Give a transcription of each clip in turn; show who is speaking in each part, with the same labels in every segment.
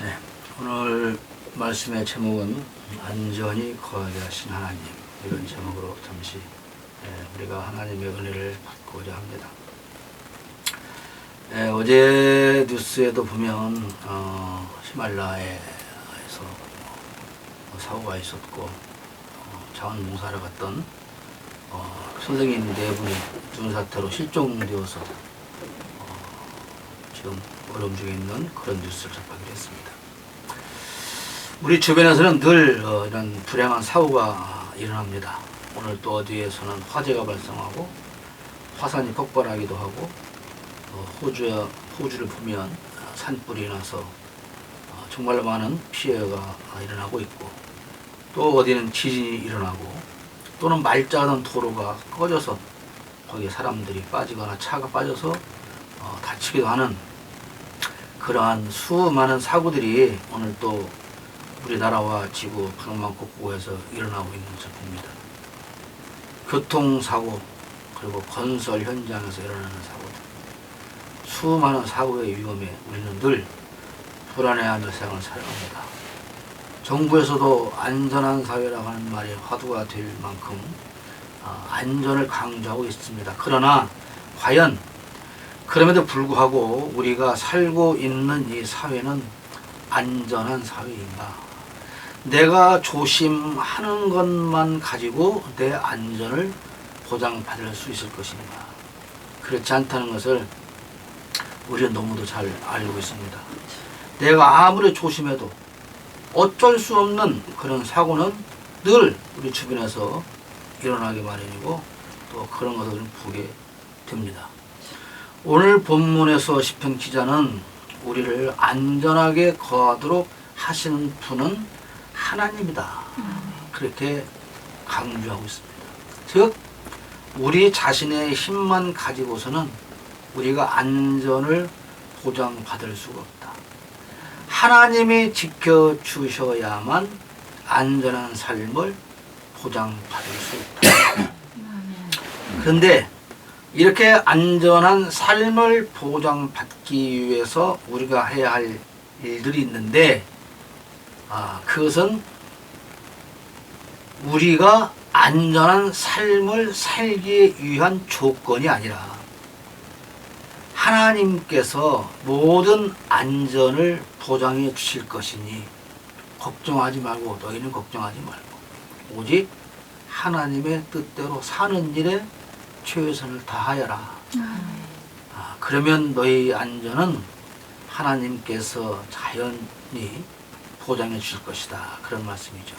Speaker 1: 네, 오늘 말씀의 제목은 안전히 거하게 하신 하나님, 이런 제목으로 잠시 우리가 하나님의 은혜를 받고자 합니다. 어제 뉴스에도 보면 히말라야에서 사고가 있었고 자원봉사를 갔던 선생님 4분이 눈사태로 실종되어서 지금 어려움 중에 있는 그런 뉴스를 접하기로 했습니다. 우리 주변에서는 늘 이런 불행한 사고가 일어납니다. 오늘 또 어디에서는 화재가 발생하고 화산이 폭발하기도 하고 호주를 보면 산불이 나서 정말로 많은 피해가 일어나고 있고, 또 어디는 지진이 일어나고, 또는 맑지않은 도로가 꺼져서 거기에 사람들이 빠지거나 차가 빠져서 다치기도 하는 그러한 수많은 사고들이 오늘 또 우리나라와 지구 방방곡곡에서 일어나고 있는 것을 봅니다. 교통사고, 그리고 건설 현장에서 일어나는 사고들, 수많은 사고의 위험에 우리는 늘 불안해하며 세상을 살아갑니다. 정부에서도 안전한 사회라고 하는 말이 화두가 될 만큼 안전을 강조하고 있습니다. 그러나 과연 그럼에도 불구하고 우리가 살고 있는 이 사회는 안전한 사회인가? 내가 조심하는 것만 가지고 내 안전을 보장받을 수 있을 것인가? 그렇지 않다는 것을 우리는 너무도 잘 알고 있습니다. 내가 아무리 조심해도 어쩔 수 없는 그런 사고는 늘 우리 주변에서 일어나기 마련이고, 또 그런 것을 보게 됩니다. 오늘 본문에서 시편 기자는 우리를 안전하게 거하도록 하시는 분은 하나님이다, 그렇게 강조하고 있습니다. 즉 우리 자신의 힘만 가지고서는 우리가 안전을 보장받을 수가 없다. 하나님이 지켜주셔야만 안전한 삶을 보장받을 수 있다. 그런데 이렇게 안전한 삶을 보장받기 위해서 우리가 해야 할 일들이 있는데, 그것은 우리가 안전한 삶을 살기 위한 조건이 아니라 하나님께서 모든 안전을 보장해 주실 것이니 걱정하지 말고, 너희는 걱정하지 말고 오직 하나님의 뜻대로 사는 일에 최선을 다하여라. 그러면 너희 안전은 하나님께서 자연히 보장해 주실 것이다, 그런 말씀이죠.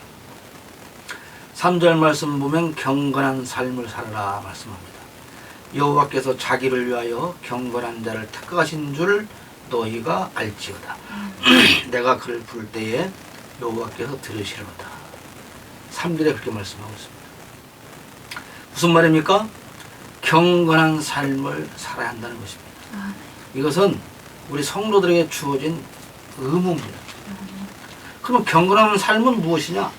Speaker 1: 3절 말씀 보면 경건한 삶을 살아라 말씀합니다. 여호와께서 자기를 위하여 경건한 자를 택하신 줄 너희가 알지어다. 내가 그를 부를 때에 여호와께서 들으시리로다. 3절에 그렇게 말씀하고 있습니다. 무슨 말입니까? 경건한 삶을 살아야 한다는 것입니다. 이것은 우리 성도들에게 주어진 의무입니다. 그러면 경건한 삶은 무엇이냐?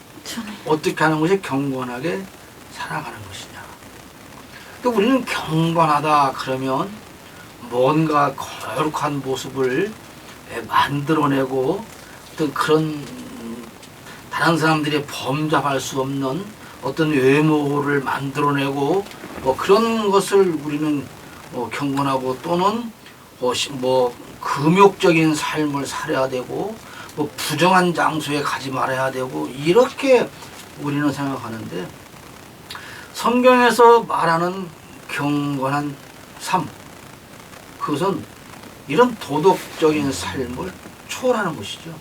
Speaker 1: 어떻게 하는 것이 경건하게 살아가는 것이냐? 또 우리는 경건하다 그러면 뭔가 거룩한 모습을 만들어내고, 어떤 그런 다른 사람들이 범접할 수 없는 어떤 외모를 만들어내고 그런 것을 우리는 경건하고, 또는 금욕적인 삶을 살아야 되고, 부정한 장소에 가지 말아야 되고, 이렇게 우리는 생각하는데, 성경에서 말하는 경건한 삶, 그것은 이런 도덕적인 삶을 초월하는 것이죠.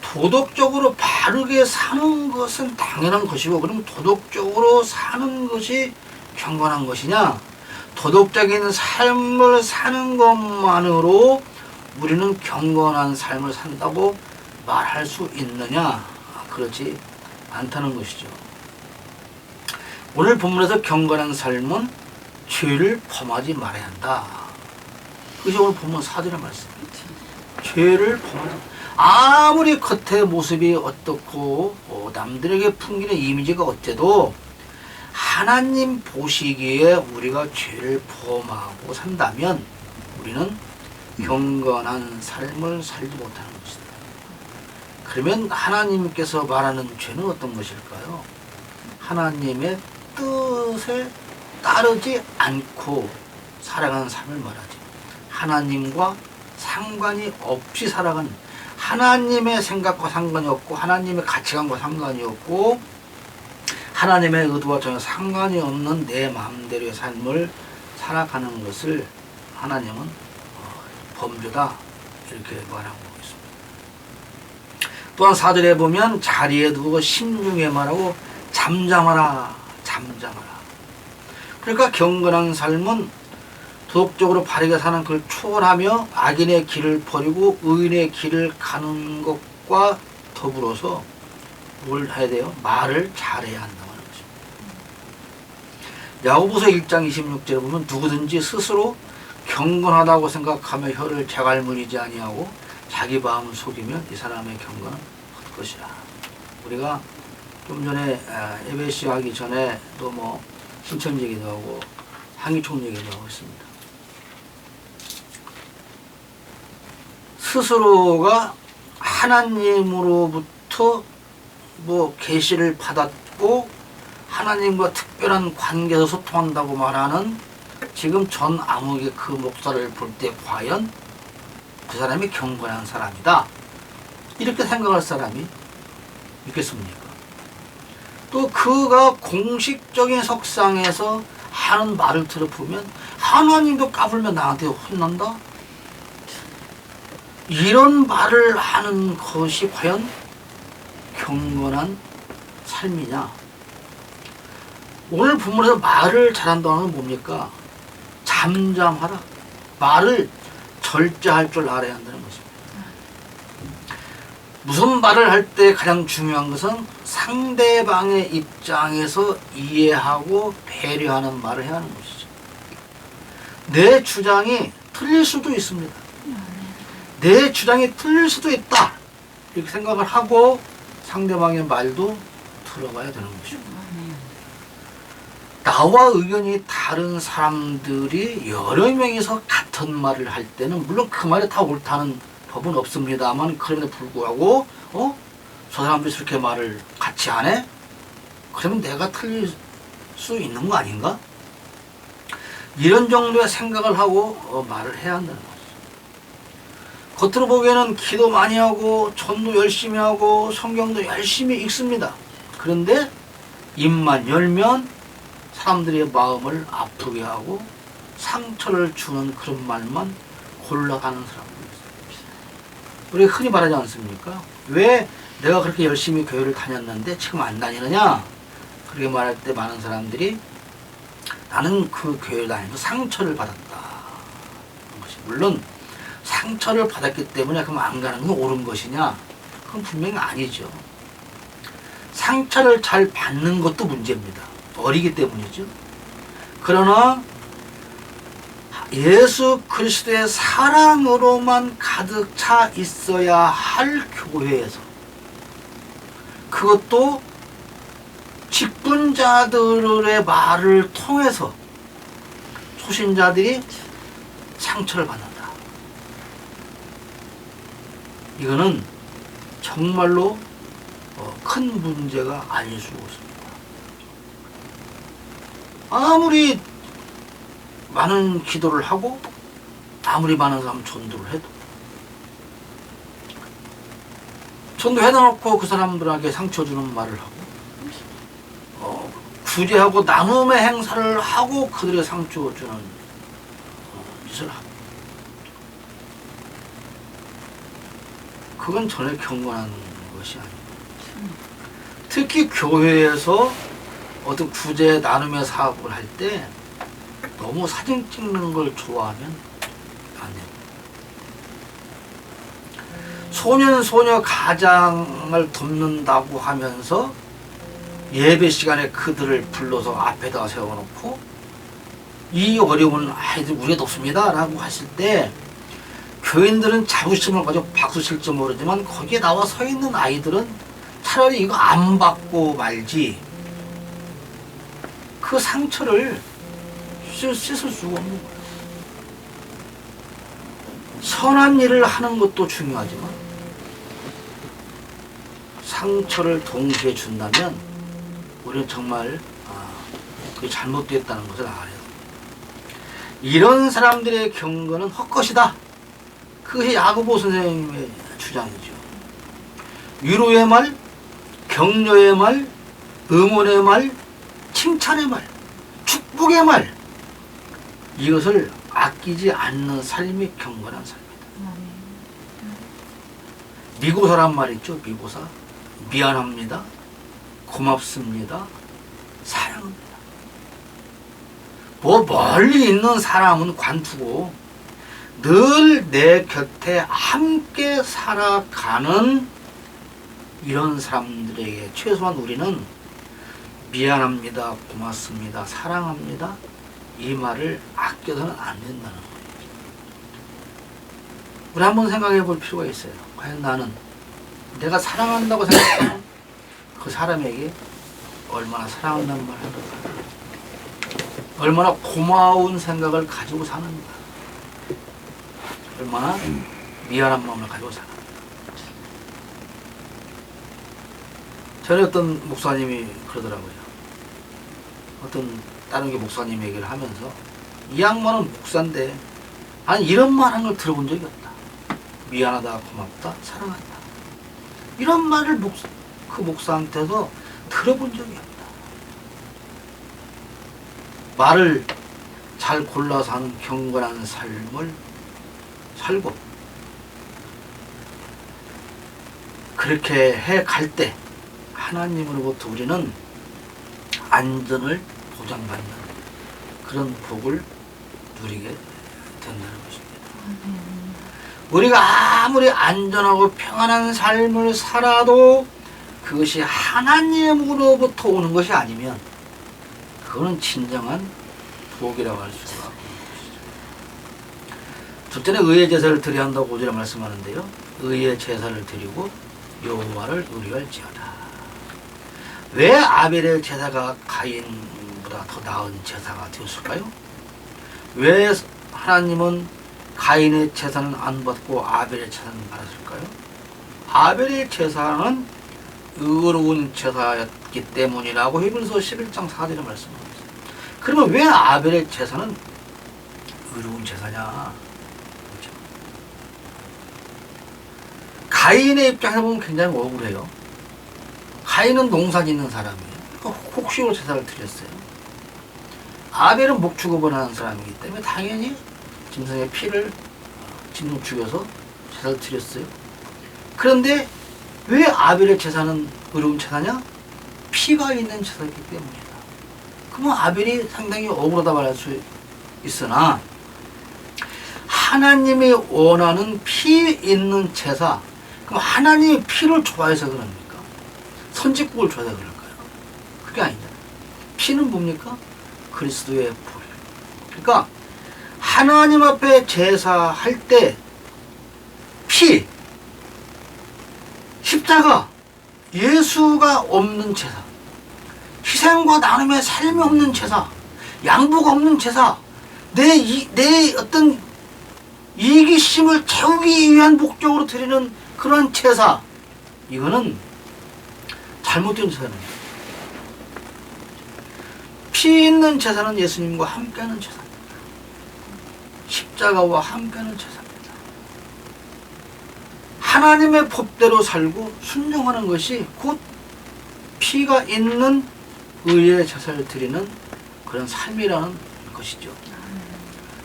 Speaker 1: 도덕적으로 바르게 사는 것은 당연한 것이고, 그러면 도덕적으로 사는 것이 경건한 것이냐? 도덕적인 삶을 사는 것만으로 우리는 경건한 삶을 산다고 말할 수 있느냐? 그렇지 않다는 것이죠. 오늘 본문에서 경건한 삶은 죄를 범하지 말아야 한다. 그것이 오늘 본문 4절의 말씀입니다. 죄를 범하지, 아무리 겉의 모습이 어떻고 남들에게 풍기는 이미지가 어때도 하나님 보시기에 우리가 죄를 범하고 산다면 우리는 경건한 삶을 살지 못하는 것이다. 그러면 하나님께서 말하는 죄는 어떤 것일까요? 하나님의 뜻에 따르지 않고 살아가는 삶을 말하지. 하나님과 상관이 없이 살아가는, 하나님의 생각과 상관이 없고 하나님의 가치관과 상관이 없고 하나님의 의도와 전혀 상관이 없는 내 마음대로의 삶을 살아가는 것을 하나님은 범죄다 이렇게 말하고 있습니다. 또한 4절에 보면 자리에 두고 신중히 말하고 잠잠하라 잠잠하라. 그러니까 경건한 삶은 도덕적으로 바르게 사는 그걸 초월하며 악인의 길을 버리고 의인의 길을 가는 것과 더불어서 뭘 해야 돼요? 말을 잘해야 한다는 것입니다. 야고보서 1장 26절에 보면 누구든지 스스로 경건하다고 생각하며 혀를 재갈무리지 아니하고 자기 마음을 속이면 이 사람의 경건은 헛것이라. 우리가 좀 전에 예배시 하기 전에 또 뭐 신천 얘기도 하고 항의총 얘기도 하고 있습니다. 스스로가 하나님으로부터 뭐 계시를 받았고 하나님과 특별한 관계에서 소통한다고 말하는 지금 전 암흑의 그 목사를 볼 때 과연 그 사람이 경건한 사람이다 이렇게 생각할 사람이 있겠습니까? 또 그가 공식적인 석상에서 하는 말을 들어보면 하나님도 까불면 나한테 혼난다? 이런 말을 하는 것이 과연 경건한 삶이냐? 오늘 본문에서 말을 잘한다는 건 뭡니까? 잠잠하라. 말을 절제할 줄 알아야 한다는 것입니다. 무슨 말을 할 때 가장 중요한 것은 상대방의 입장에서 이해하고 배려하는 말을 해야 하는 것이죠. 내 주장이 틀릴 수도 있습니다. 내 주장이 틀릴 수도 있다 이렇게 생각을 하고 상대방의 말도 들어봐야 되는 것이고, 나와 의견이 다른 사람들이 여러 명이서 같은 말을 할 때는 물론 그 말이 다 옳다는 법은 없습니다만 그럼에도 불구하고 저 사람들이 저렇게 말을 같이 안 해? 그러면 내가 틀릴 수 있는 거 아닌가? 이런 정도의 생각을 하고 말을 해야 한다는 거죠. 겉으로 보기에는 기도 많이 하고 전도 열심히 하고 성경도 열심히 읽습니다. 그런데 입만 열면 사람들의 마음을 아프게 하고 상처를 주는 그런 말만 골라가는 사람들이 있습니다. 우리가 흔히 말하지 않습니까? 왜 내가 그렇게 열심히 교회를 다녔는데 지금 안 다니느냐? 그렇게 말할 때 많은 사람들이 나는 그 교회를 다니면서 상처를 받았다. 물론 상처를 받았기 때문에 그럼 안 가는 건 옳은 것이냐? 그건 분명히 아니죠. 상처를 잘 받는 것도 문제입니다. 어리기 때문이죠. 그러나 예수 그리스도의 사랑으로만 가득 차 있어야 할 교회에서, 그것도 직분자들의 말을 통해서 소신자들이 상처를 받는다. 이거는 정말로 큰 문제가 아닐 수가 없습니다. 아무리 많은 기도를 하고 아무리 많은 사람 전도를 해도 전도해다 놓고 그 사람들에게 상처 주는 말을 하고 구제하고 나눔의 행사를 하고 그들의 상처 주는 짓을 하고, 그건 전혀 경건한 것이 아닙니다. 특히 교회에서 어떤 구제 나눔의 사업을 할 때 너무 사진 찍는 걸 좋아하면 안 됩니다. 소년 소녀 가장을 돕는다고 하면서 예배 시간에 그들을 불러서 앞에다 세워놓고 이 어려운 아이들 우리가 돕습니다 라고 하실 때 교인들은 자부심을 가지고 박수 칠지 모르지만 거기에 나와 서 있는 아이들은 차라리 이거 안 받고 말지, 그 상처를 씻을 수가 없는 거예요. 선한 일을 하는 것도 중요하지만 상처를 동시에 준다면 우리는 정말 그게 잘못됐다는 것을 알아요. 이런 사람들의 경건은 헛것이다. 그것이 야고보 선생님의 주장이죠. 위로의 말, 격려의 말, 응원의 말, 칭찬의 말, 축복의 말, 이것을 아끼지 않는 삶이 경건한 삶이다. 미고사란 말 있죠. 미고사. 미안합니다. 고맙습니다. 사랑합니다. 멀리 있는 사람은 관두고 늘 내 곁에 함께 살아가는 이런 사람들에게 최소한 우리는 미안합니다. 고맙습니다. 사랑합니다. 이 말을 아껴서는 안 된다는 거예요. 우리 한번 생각해 볼 필요가 있어요. 과연 나는 내가 사랑한다고 생각하면 그 사람에게 얼마나 사랑한다는 말을 하는가, 얼마나 고마운 생각을 가지고 사는가, 얼마나 미안한 마음을 가지고 사는가. 전에 어떤 목사님이 그러더라고요. 어떤 다른 게 목사님 얘기를 하면서 이 양반은 목사인데 아니 이런 말 한 걸 들어본 적이 없다. 미안하다, 고맙다, 사랑한다. 이런 말을 그 목사한테서 들어본 적이 없다. 말을 잘 골라서 하는 경건한 삶을 살고 그렇게 해 갈 때 하나님으로부터 우리는 안전을 보장받는 그런 복을 누리게 된다는 것입니다. 우리가 아무리 안전하고 평안한 삶을 살아도 그것이 하나님으로부터 오는 것이 아니면 그거는 진정한 복이라고 할 수가 없는 것이죠. 둘째는 의의 제사를 드려야 한다고 5절에 말씀하는데요. 의의 제사를 드리고 여호와를 의뢰할지어다. 왜 아벨의 제사가 가인보다 더 나은 제사가 되었을까요? 왜 하나님은 가인의 제사는 안 받고 아벨의 제사는 받았을까요? 아벨의 제사는 의로운 제사였기 때문이라고 히브리서 11장 4절에 말씀합니다. 그러면 왜 아벨의 제사는 의로운 제사냐? 그렇죠? 가인의 입장에서 보면 굉장히 억울해요. 가인은 농사 짓는 사람이에요. 혹시로 제사를 드렸어요. 아벨은 목축업을 하는 사람이기 때문에 당연히 짐승의 피를 짐승 죽여서 제사를 드렸어요. 그런데 왜 아벨의 제사는 의로운 제사냐? 피가 있는 제사이기 때문이다. 그러면 아벨이 상당히 억울하다 말할 수 있으나 하나님이 원하는 피 있는 제사, 그럼 하나님이 피를 좋아해서 그럽니까? 선지국을 좋아해서 그럴까요? 그게 아니다. 피는 뭡니까? 그리스도의 불. 그러니까 하나님 앞에 제사할 때 피, 십자가, 예수가 없는 제사, 희생과 나눔의 삶이 없는 제사, 양보가 없는 제사, 내 어떤 이기심을 채우기 위한 목적으로 드리는 그런 제사, 이거는 잘못된 제사입니다. 피 있는 제사는 예수님과 함께하는 제사입니다. 십자가와 함께하는 제사입니다. 하나님의 법대로 살고 순종하는 것이 곧 피가 있는 의의 제사를 드리는 그런 삶이라는 것이죠.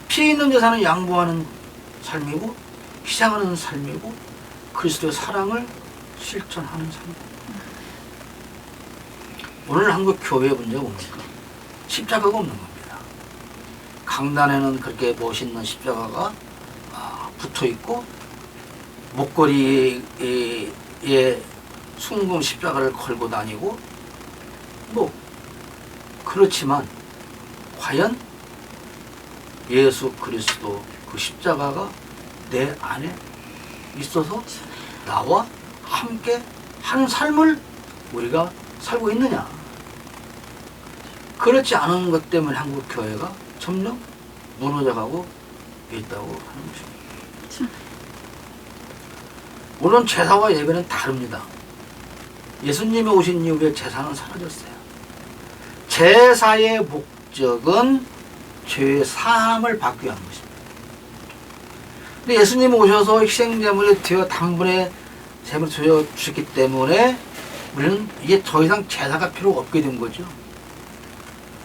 Speaker 1: 피 있는 제사는 양보하는 삶이고 희생하는 삶이고 그리스도의 사랑을 실천하는 삶입니다. 오늘 한국 교회의 문제가 뭡니까? 십자가가 없는 겁니다. 강단에는 그렇게 멋있는 십자가가 붙어 있고 목걸이에 순금 십자가를 걸고 다니고 그렇지만 과연 예수 그리스도 그 십자가가 내 안에 있어서 나와 함께 하는 삶을 우리가 살고 있느냐? 그렇지 않은 것 때문에 한국 교회가 점점 무너져가고 있다고 하는 것입니다. 물론 제사와 예배는 다릅니다. 예수님이 오신 이후에 제사는 사라졌어요. 제사의 목적은 죄 사함을 받기 위한 것입니다. 근데 예수님이 오셔서 희생제물이 되어 단번에 제물이 되어 주셨기 때문에 우리는 이게 더 이상 제사가 필요 없게 된 거죠.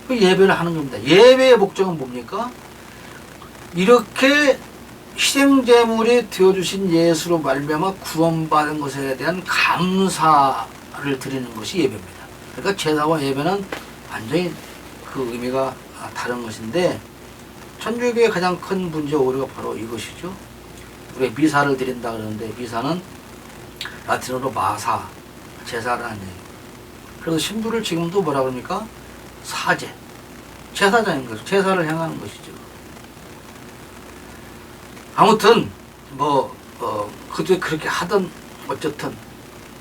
Speaker 1: 그 예배를 하는 겁니다. 예배의 목적은 뭡니까? 이렇게 희생제물이 되어주신 예수로 말미암아 구원받은 것에 대한 감사를 드리는 것이 예배입니다. 그러니까 제사와 예배는 완전히 그 의미가 다른 것인데, 천주교의 가장 큰 문제 오류가 바로 이것이죠. 우리가 미사를 드린다 그러는데, 미사는 라틴어로 마사, 제사라는 얘기. 그래서 신부를 지금도 뭐라 그럽니까? 사제, 제사장인 거죠. 제사를 행하는 것이죠. 아무튼 그때 그렇게 하던 어쨌든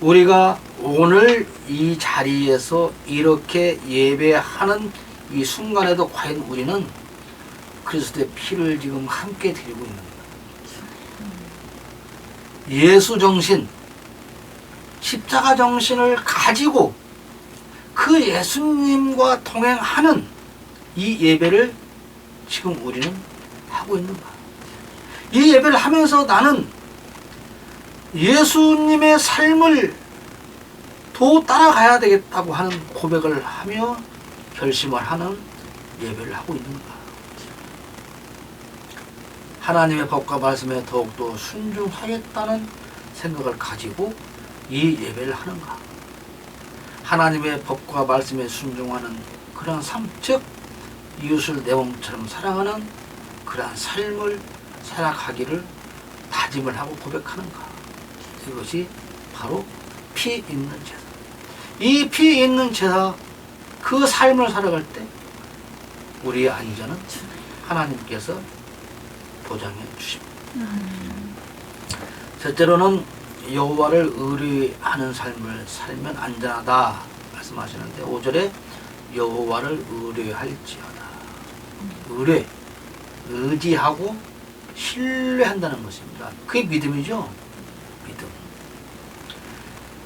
Speaker 1: 우리가 오늘 이 자리에서 이렇게 예배하는 이 순간에도 과연 우리는 그리스도의 피를 지금 함께 드리고 있는 거예요. 예수 정신, 십자가 정신을 가지고 그 예수님과 동행하는 이 예배를 지금 우리는 하고 있는가? 이 예배를 하면서 나는 예수님의 삶을 더 따라가야 되겠다고 하는 고백을 하며 결심을 하는 예배를 하고 있는가? 하나님의 법과 말씀에 더욱더 순종하겠다는 생각을 가지고 이 예배를 하는가? 하나님의 법과 말씀에 순종하는 그런 삶, 즉 이웃을 내 몸처럼 사랑하는 그러한 삶을 살아가기를 다짐을 하고 고백하는가? 이것이 바로 피 있는 제사. 이 피 있는 제사, 그 삶을 살아갈 때 우리의 안전은 하나님께서 보장해 주십니다. 첫째로는 여호와를 의뢰하는 삶을 살면 안전하다 말씀하시는데, 5절에 여호와를 의뢰할지어다. 의뢰, 의지하고 신뢰한다는 것입니다. 그게 믿음이죠. 믿음.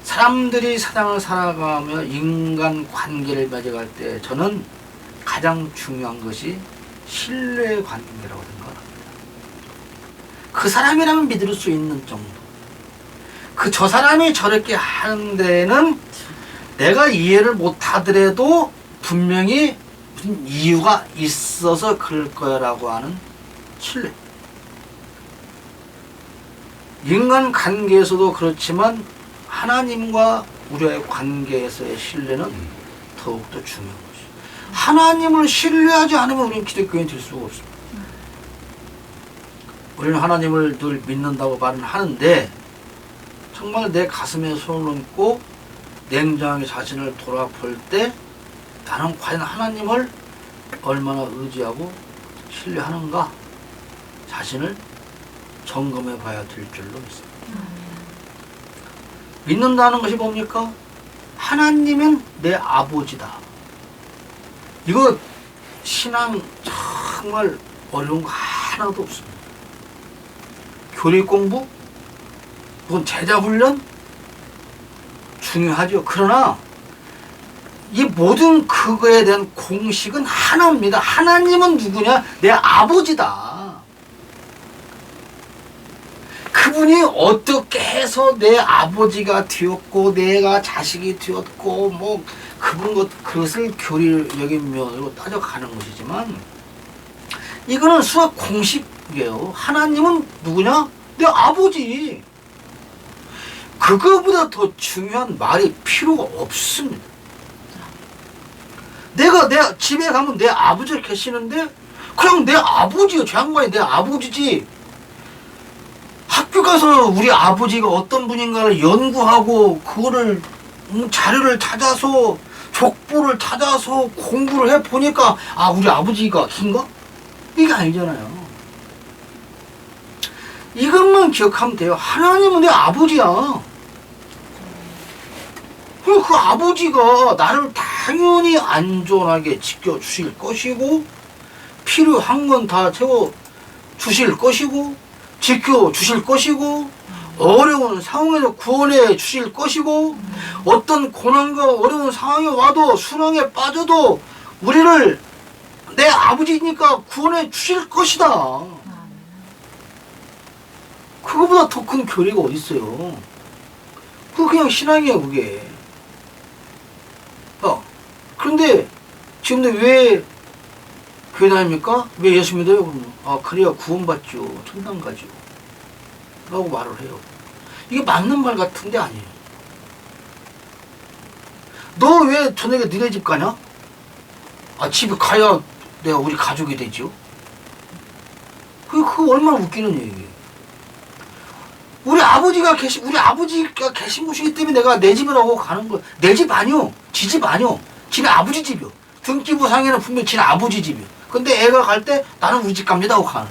Speaker 1: 사람들이 세상을 살아가며 인간 관계를 맺어갈 때 저는 가장 중요한 것이 신뢰 관계라고 생각합니다. 그 사람이라면 믿을 수 있는 정도. 저 사람이 저렇게 하는 데는 내가 이해를 못하더라도 분명히 무슨 이유가 있어서 그럴 거야라고 하는 신뢰. 인간 관계에서도 그렇지만 하나님과 우리의 관계에서의 신뢰는 더욱더 중요한 것이죠. 하나님을 신뢰하지 않으면 우리는 기독교인이 될 수가 없습니다. 우리는 하나님을 늘 믿는다고 말은 하는데, 정말 내 가슴에 손을 얹고 냉정하게 자신을 돌아볼 때 나는 과연 하나님을 얼마나 의지하고 신뢰하는가 자신을 점검해 봐야 될 줄로 믿습니다. 믿는다는 것이 뭡니까? 하나님은 내 아버지다. 이거 신앙 정말 어려운 거 하나도 없습니다. 교리 공부, 혹은 제자 훈련 중요하죠. 그러나 이 모든 그거에 대한 공식은 하나입니다. 하나님은 누구냐? 내 아버지다. 그분이 어떻게 해서 내 아버지가 되었고 내가 자식이 되었고 뭐 그것을 교리적인 면으로 따져가는 것이지만, 이거는 수학 공식이에요. 하나님은 누구냐? 내 아버지. 그거보다 더 중요한 말이 필요가 없습니다. 내가 내 집에 가면 내 아버지를 계시는데 그냥 내 아버지요. 저 양반이 내 아버지지. 학교 가서 우리 아버지가 어떤 분인가를 연구하고 그거를 자료를 찾아서 족보를 찾아서 공부를 해보니까 우리 아버지가 긴가? 이게 아니잖아요. 이것만 기억하면 돼요. 하나님은 내 아버지야. 그리고 그 아버지가 나를 당연히 안전하게 지켜주실 것이고, 필요한 건 다 채워주실 것이고, 지켜주실 것이고, 어려운 상황에서 구원해 주실 것이고 어떤 고난과 어려운 상황에 와도 순환에 빠져도 우리를 내 아버지니까 구원해 주실 것이다. 그거보다 더 큰 교리가 어디 있어요? 그거 그냥 신앙이야 그게. 그런데 지금 왜 교회 다닙니까? 왜 예수 믿어요? 그러면 그래야 구원받죠. 천당 가죠. 라고 말을 해요. 이게 맞는 말 같은데 아니에요. 너 왜 저녁에 니네 집 가냐? 집에 가야 내가 우리 가족이 되죠. 그거 얼마나 웃기는 얘기예요. 우리 아버지가 계신 곳이기 때문에 내가 내 집이라고 가는 거야. 내 집 아니요. 지 집 아니요. 지네 아버지 집이요. 등기부상에는 분명히 지네 아버지 집이요. 근데 애가 갈 때 나는 우리 집 갑니다 하고 가는.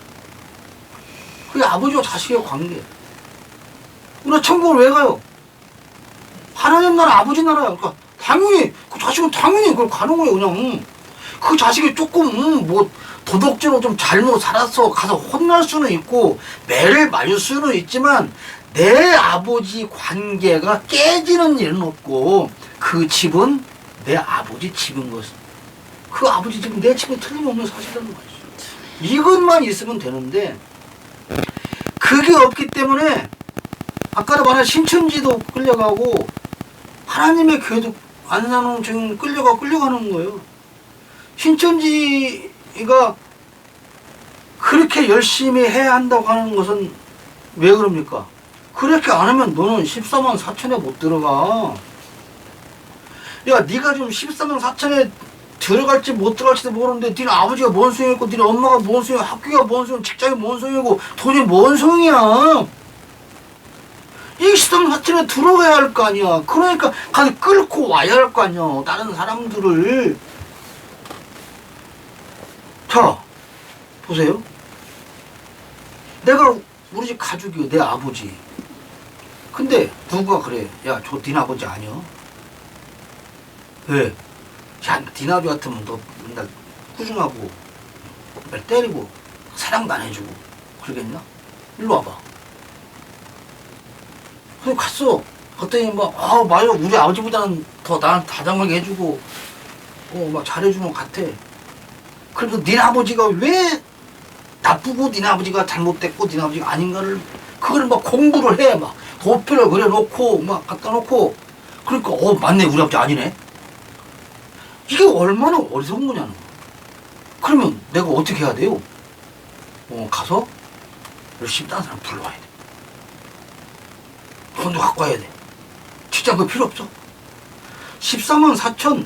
Speaker 1: 그게 아버지와 자식의 관계예요. 우리가 천국을 왜 가요? 하나님 나라 아버지 나라야. 그러니까 당연히 그 자식은 당연히 그걸 가는 거예요. 그냥 그 자식이 조금 뭐 도덕적으로 좀 잘못 살아서 가서 혼날 수는 있고 매를 맞을 수는 있지만 내 아버지 관계가 깨지는 일은 없고 그 집은 내 아버지 집인 것. 그 아버지 집은 내 집은 틀림없는 사실이라는 거죠. 이것만 있으면 되는데 그게 없기 때문에 아까도 말한 신천지도 끌려가고 하나님의 교회도 안 사는 지금 끌려가는 거예요. 신천지가 그렇게 열심히 해야 한다고 하는 것은 왜 그럽니까? 그렇게 안 하면 너는 14만 4천에 못 들어가. 야, 네가 좀 14만 4천에 들어갈지 못 들어갈지도 모르는데 니네 아버지가 뭔 소용이고 니네 엄마가 뭔 소용이고 학교가 뭔 소용이고 직장이 뭔 소용이고 돈이 뭔 소용이야. 이 14만 4천에 들어가야 할 거 아니야. 그러니까 가서 끌고 와야 할 거 아니야. 다른 사람들을. 자, 보세요. 내가 우리 집 가족이요. 내 아버지. 근데 누가 그래. 야, 저 니네 아버지 아니야? 왜? 야, 니네 아버지 같으면 너 맨날 꾸중하고 맨날 때리고 사랑도 안 해주고 그러겠냐? 일로 와봐. 그래서 갔어. 그랬더니 맞아. 우리 아버지보다는 더 나한테 다정하게 해주고 막 잘해주는 것 같아. 그래도 니네 아버지가 왜 나쁘고 니네 아버지가 잘못됐고 니네 아버지가 아닌가를 그걸 막 공부를 해. 막 도표를 그려놓고 막 갖다 놓고 그러니까 맞네 우리 아버지 아니네. 이게 얼마나 어리석은 거냐는 거야. 그러면 내가 어떻게 해야 돼요? 가서 열심히 다른 사람 불러와야 돼. 돈도 갖고 와야 돼. 직장 그 필요 없어. 14만 4천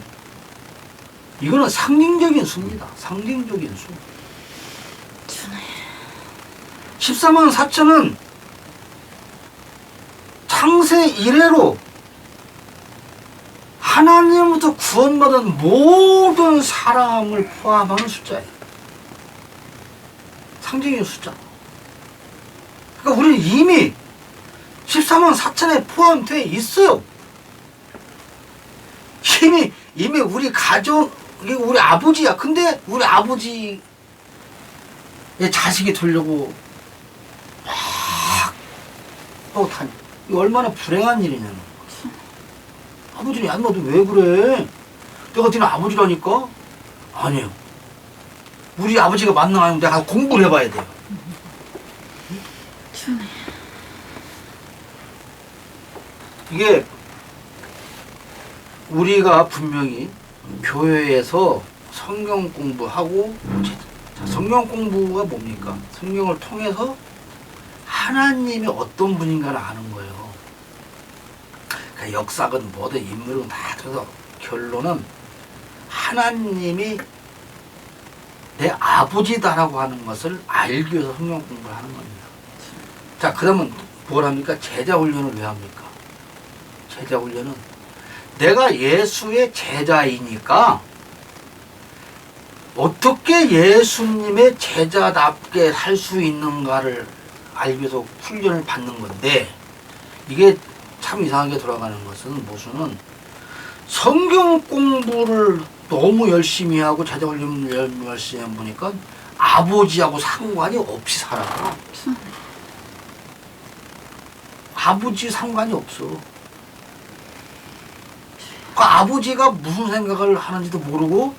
Speaker 1: 이거는 상징적인 수입니다. 상징적인 수. 14만 4천은 창세 이래로 하나님부터 구원받은 모든 사람을 포함하는 숫자예요. 상징적인 숫자. 그러니까 우리는 이미 14만 4천에 포함되어 있어요. 이미 우리 가족, 우리 아버지야. 근데 우리 아버지의 자식이 되려고 막 하고 다니. 이거 얼마나 불행한 일이냐는 거지. 아버지는 야, 너도 왜 그래? 내가 니네 아버지라니까? 아니에요. 우리 아버지가 맞나 아니면 내가 공부를 해봐야 돼요. 이게 우리가 분명히 교회에서 성경 공부하고 성경 공부가 뭡니까? 성경을 통해서 하나님이 어떤 분인가를 아는 거예요. 그러니까 역사건 뭐든 인물은 다 들어서 결론은 하나님이 내 아버지다라고 하는 것을 알기 위해서 성경 공부를 하는 겁니다. 자, 그러면 뭘 합니까? 제자 훈련을 왜 합니까? 제자 훈련은 내가 예수의 제자이니까 어떻게 예수님의 제자답게 할 수 있는가를 알기 위해서 훈련을 받는 건데 이게 참 이상하게 돌아가는 것은 무슨은 성경 공부를 너무 열심히 하고 제자 훈련을 열심히 해보니까 아버지하고 상관이 없이 살아. 아버지 상관이 없어. 그 아버지가 무슨 생각을 하는지도 모르고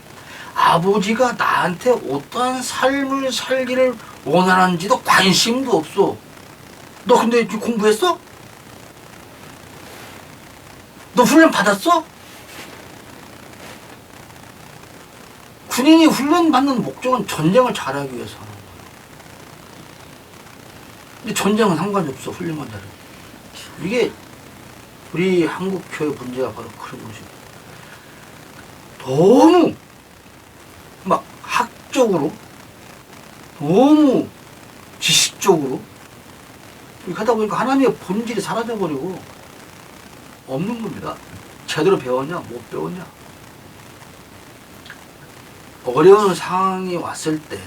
Speaker 1: 아버지가 나한테 어떠한 삶을 살기를 원하는지도 관심도 없어. 너 근데 지금 공부했어? 너 훈련 받았어? 군인이 훈련 받는 목적은 전쟁을 잘하기 위해서 하는 거야. 근데 전쟁은 상관이 없어, 훈련만 잘해. 이게 우리 한국 교회 문제가 바로 그런 것입니다. 너무 막 학적으로, 너무 지식적으로 이렇게 하다 보니까 하나님의 본질이 사라져버리고 없는 겁니다. 제대로 배웠냐? 못 배웠냐? 어려운 상황이 왔을 때,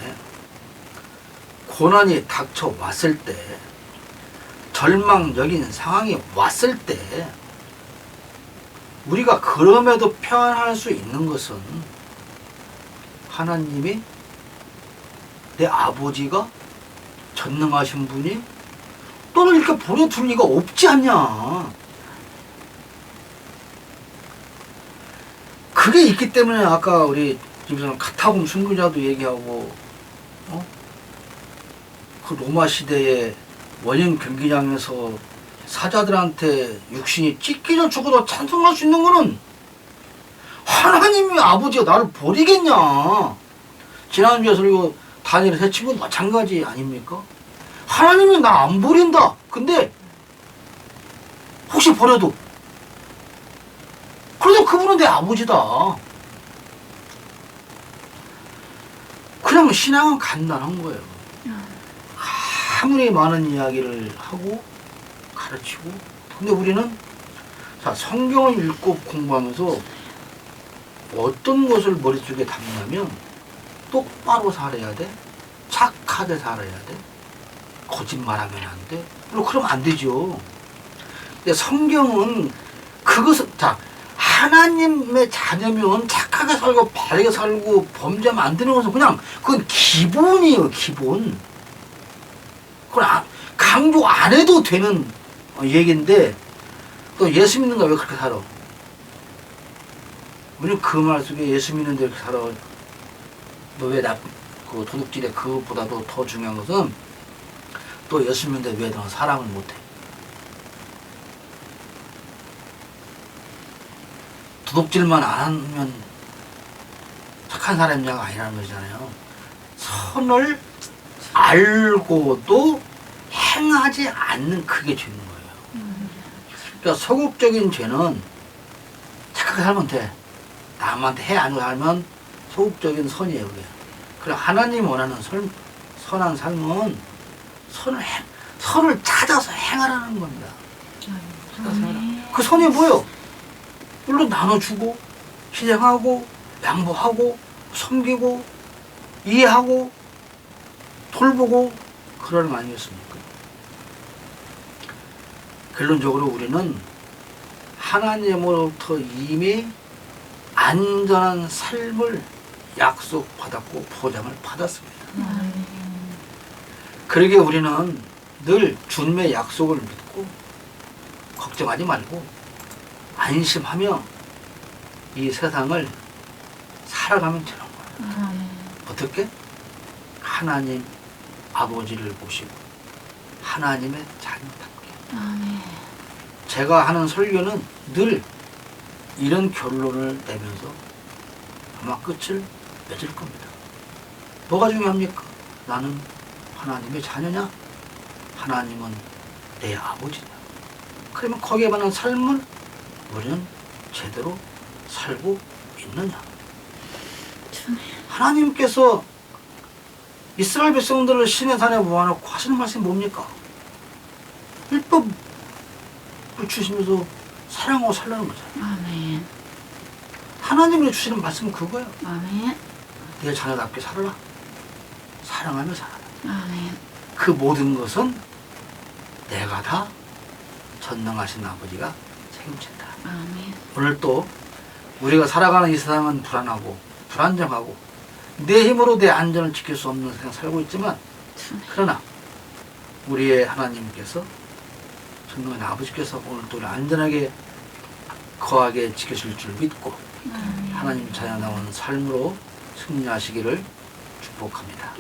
Speaker 1: 고난이 닥쳐왔을 때, 절망적인 상황이 왔을 때 우리가 그럼에도 평안할 수 있는 것은 하나님이, 내 아버지가 전능하신 분이 너를 이렇게 보내둘 리가 없지 않냐. 그게 있기 때문에 아까 우리 집에서는 카타콤 순교자도 얘기하고, 그 로마 시대의 원형 경기장에서 사자들한테 육신이 찢기져 죽어도 찬송할 수 있는 거는 하나님이 아버지가 나를 버리겠냐. 지난주에 설교 다니엘 새 친구도 마찬가지 아닙니까? 하나님이 나 안 버린다. 근데 혹시 버려도 그래도 그분은 내 아버지다. 그냥 신앙은 간단한 거예요. 아무리 많은 이야기를 하고 가르치고, 근데 우리는 자, 성경을 읽고 공부하면서 어떤 것을 머릿속에 담냐면 똑바로 살아야 돼, 착하게 살아야 돼, 거짓말하면 안 돼. 물론 그러면 안 되죠. 근데 성경은 그것을, 자, 하나님의 자녀면 착하게 살고 바르게 살고 범죄하면 안 되는 것은 그냥 그건 기본이에요. 기본. 그건 강조 안 해도 되는 얘기인데, 또 예수 믿는가 왜 그렇게 살아? 우리는 그 말 속에 예수 믿는데 이렇게 살아. 너 왜 그 도둑질에 그것보다도 더 중요한 것은 또 예수 믿는데 왜 너 사랑을 못해? 도둑질만 안 하면 착한 사람이냐가 아니라는 것이잖아요. 선을 알고도 행하지 않는 그게 죄인 거예요. 그러니까 소극적인 죄는 착하게 살면 돼. 남한테 해 안 하면 소극적인 선이에요. 그게. 그래, 하나님 원하는 선한 삶은 선을 찾아서 행하라는 겁니다. 그 선이 뭐예요? 물론 나눠주고, 희생하고, 양보하고, 섬기고, 이해하고, 돌보고, 그러는 거 아니겠습니까? 결론적으로 우리는 하나님으로부터 이미 안전한 삶을 약속받았고 보장을 받았습니다. 그러기에 우리는 늘 주님의 약속을 믿고 걱정하지 말고 안심하며 이 세상을 살아가면 되는 거예요. 어떻게? 하나님 아버지를 모시고 하나님의 자녀답게. 제가 하는 설교는 늘 이런 결론을 내면서 아마 끝을 맺을 겁니다. 뭐가 중요합니까? 나는 하나님의 자녀냐? 하나님은 내 아버지냐? 그러면 거기에 관한 삶을 우리는 제대로 살고 있느냐? 하나님께서 이스라엘 백성들을 시내산에 모아놓고 하시는 말씀이 뭡니까? 율법을 주시면서 사랑하고 살라는 거잖아요.
Speaker 2: 아멘.
Speaker 1: 하나님이 주시는 말씀은 그거예요.
Speaker 2: 아멘.
Speaker 1: 내 자녀답게 살아라. 사랑하며 살아라.
Speaker 2: 아멘.
Speaker 1: 그 모든 것은 내가 다 전능하신 아버지가 책임진다.
Speaker 2: 아멘.
Speaker 1: 오늘 또 우리가 살아가는 이 세상은 불안하고 불안정하고 내 힘으로 내 안전을 지킬 수 없는 세상 살고 있지만, 그러나 우리의 하나님께서 전능하신 아버지께서 오늘도 우리 안전하게 거하게 지켜줄 줄 믿고 하나님 자녀다운 삶으로 승리하시기를 축복합니다.